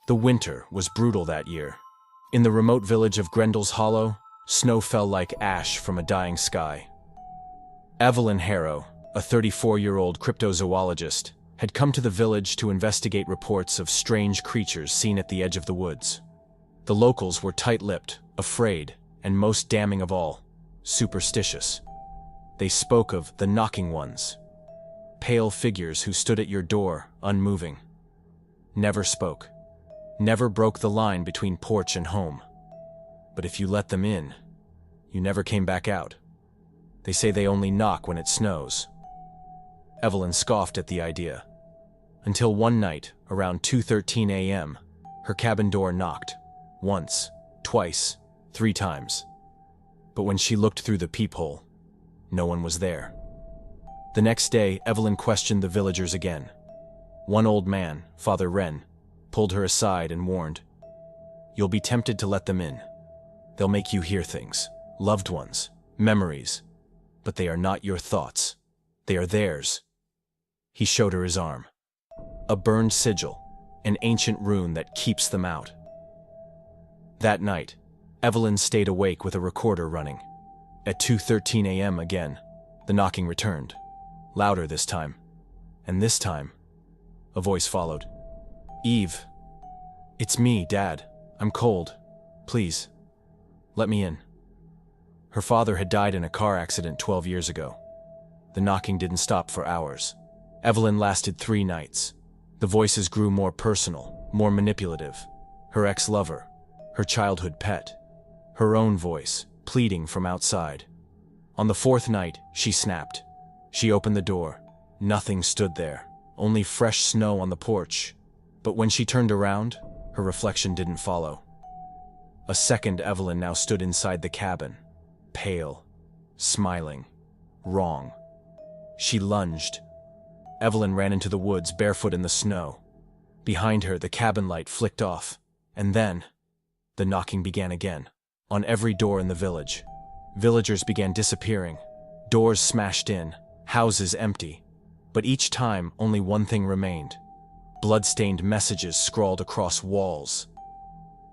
The winter was brutal that year. In the remote village of Grendel's Hollow, snow fell like ash from a dying sky. Evelyn Harrow, a 34-year-old cryptozoologist, had come to the village to investigate reports of strange creatures seen at the edge of the woods. The locals were tight-lipped, afraid, and most damning of all, superstitious. They spoke of the knocking ones, pale figures who stood at your door, unmoving. Never spoke. Never broke the line between porch and home. But if you let them in, you never came back out. They say they only knock when it snows. Evelyn scoffed at the idea. Until one night, around 2:13 a.m., her cabin door knocked. Once, twice, 3 times. But when she looked through the peephole, no one was there. The next day, Evelyn questioned the villagers again. One old man, Father Wren, pulled her aside and warned, "You'll be tempted to let them in. They'll make you hear things, loved ones, memories, but they are not your thoughts. They are theirs." He showed her his arm. A burned sigil, an ancient rune that keeps them out. That night, Evelyn stayed awake with a recorder running. At 2:13 a.m. again, the knocking returned, louder this time. And this time, a voice followed. "Eve, it's me, Dad. I'm cold. Please, let me in." Her father had died in a car accident 12 years ago. The knocking didn't stop for hours. Evelyn lasted 3 nights. The voices grew more personal, more manipulative. Her ex-lover, her childhood pet, her own voice, pleading from outside. On the 4th night, she snapped. She opened the door. Nothing stood there, only fresh snow on the porch. But when she turned around, her reflection didn't follow. A second Evelyn now stood inside the cabin, pale, smiling, wrong. She lunged. Evelyn ran into the woods barefoot in the snow. Behind her, the cabin light flicked off, and then, the knocking began again. On every door in the village. Villagers began disappearing. Doors smashed in, houses empty. But each time, only one thing remained. Blood-stained messages scrawled across walls.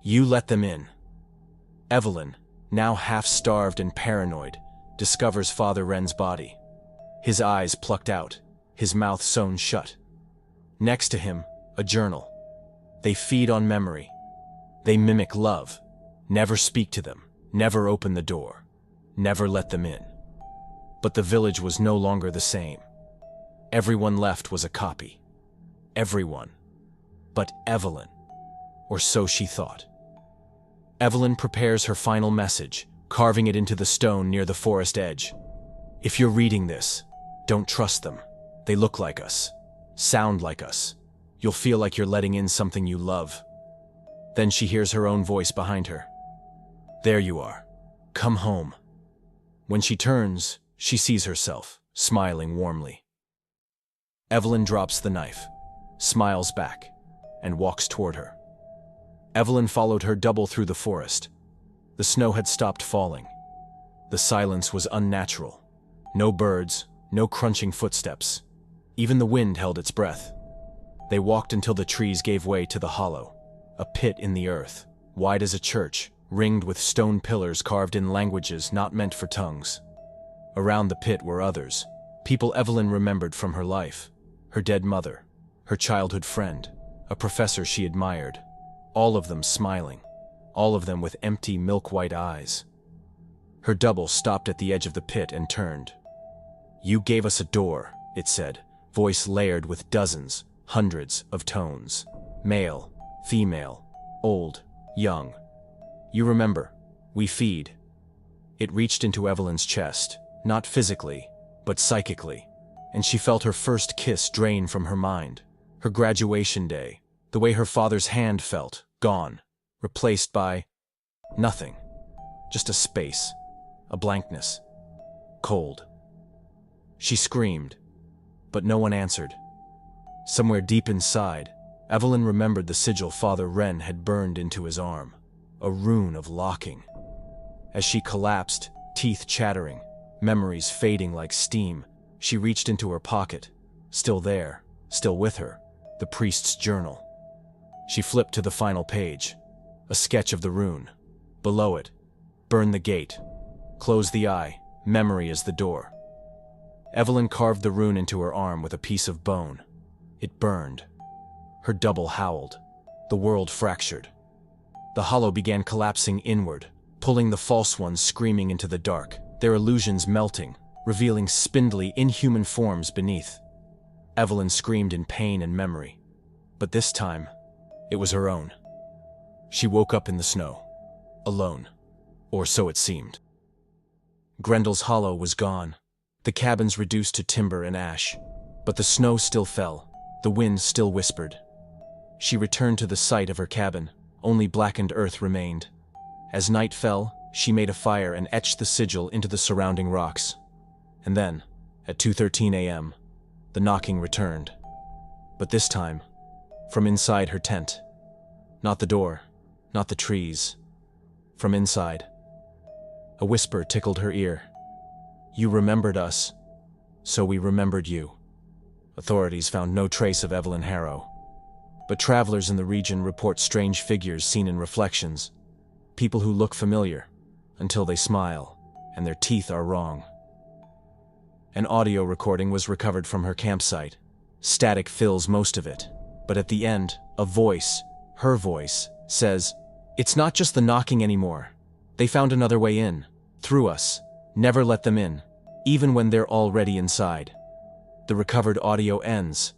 "You let them in." Evelyn, now half-starved and paranoid, discovers Father Wren's body. His eyes plucked out, his mouth sewn shut. Next to him, a journal. They feed on memory. They mimic love. Never speak to them. Never open the door. Never let them in. But the village was no longer the same. Everyone left was a copy. Everyone. But Evelyn. Or so she thought. Evelyn prepares her final message, carving it into the stone near the forest edge. "If you're reading this, don't trust them. They look like us. Sound like us. You'll feel like you're letting in something you love." Then she hears her own voice behind her. "There you are. Come home." When she turns, she sees herself, smiling warmly. Evelyn drops the knife, smiles back, and walks toward her. Evelyn followed her double through the forest. The snow had stopped falling. The silence was unnatural. No birds, no crunching footsteps. Even the wind held its breath. They walked until the trees gave way to the hollow, a pit in the earth, wide as a church, ringed with stone pillars carved in languages not meant for tongues. Around the pit were others, people Evelyn remembered from her life. Her dead mother, her childhood friend, a professor she admired. All of them smiling, all of them with empty milk-white eyes. Her double stopped at the edge of the pit and turned. "You gave us a door," it said, voice layered with dozens, hundreds of tones. Male, female, old, young. "You remember, we feed." It reached into Evelyn's chest, not physically, but psychically, and she felt her first kiss drain from her mind. Her graduation day, the way her father's hand felt, gone, replaced by nothing. Just a space, a blankness, cold. She screamed, but no one answered. Somewhere deep inside, Evelyn remembered the sigil Father Wren had burned into his arm, a rune of locking. As she collapsed, teeth chattering, memories fading like steam, she reached into her pocket. Still there, still with her, the priest's journal. She flipped to the final page. A sketch of the rune. Below it, burn the gate. Close the eye. Memory is the door. Evelyn carved the rune into her arm with a piece of bone. It burned. Her double howled. The world fractured. The hollow began collapsing inward, pulling the false ones screaming into the dark, their illusions melting, revealing spindly, inhuman forms beneath. Evelyn screamed in pain and memory. But this time, it was her own. She woke up in the snow. Alone. Or so it seemed. Grendel's hollow was gone. The cabins reduced to timber and ash. But the snow still fell. The wind still whispered. She returned to the site of her cabin. Only blackened earth remained. As night fell, she made a fire and etched the sigil into the surrounding rocks. And then, at 2:13 a.m., the knocking returned. But this time, from inside her tent. Not the door, not the trees. From inside. A whisper tickled her ear. You remembered us, so we remembered you. Authorities found no trace of Evelyn Harrow. But travelers in the region report strange figures seen in reflections. People who look familiar, until they smile, and their teeth are wrong. An audio recording was recovered from her campsite. Static fills most of it. But at the end, a voice, her voice, says, "It's not just the knocking anymore. They found another way in. Through us. Never let them in, even when they're already inside." The recovered audio ends,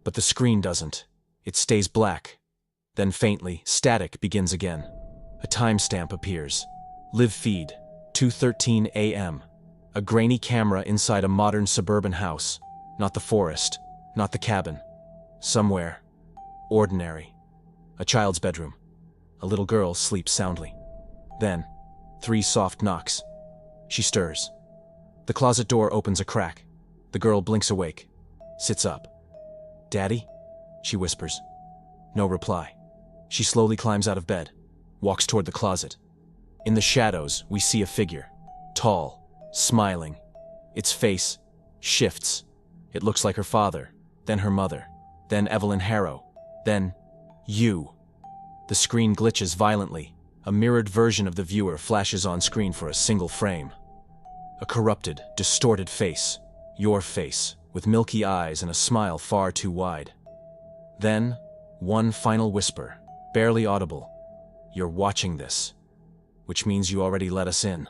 but the screen doesn't. It stays black. Then faintly, static begins again. A timestamp appears. Live feed, 2:13 a.m. A grainy camera inside a modern suburban house. Not the forest, not the cabin. Somewhere. Ordinary. A child's bedroom. A little girl sleeps soundly. Then, 3 soft knocks. She stirs. The closet door opens a crack. The girl blinks awake. Sits up. "Daddy?" she whispers. No reply. She slowly climbs out of bed. Walks toward the closet. In the shadows, we see a figure. Tall. Smiling. Its face shifts. It looks like her father. Then her mother. Then Evelyn Harrow. Then you. The screen glitches violently. A mirrored version of the viewer flashes on screen for a single frame. A corrupted, distorted face. Your face, with milky eyes and a smile far too wide. Then, one final whisper, barely audible. "You're watching this, which means you already let us in."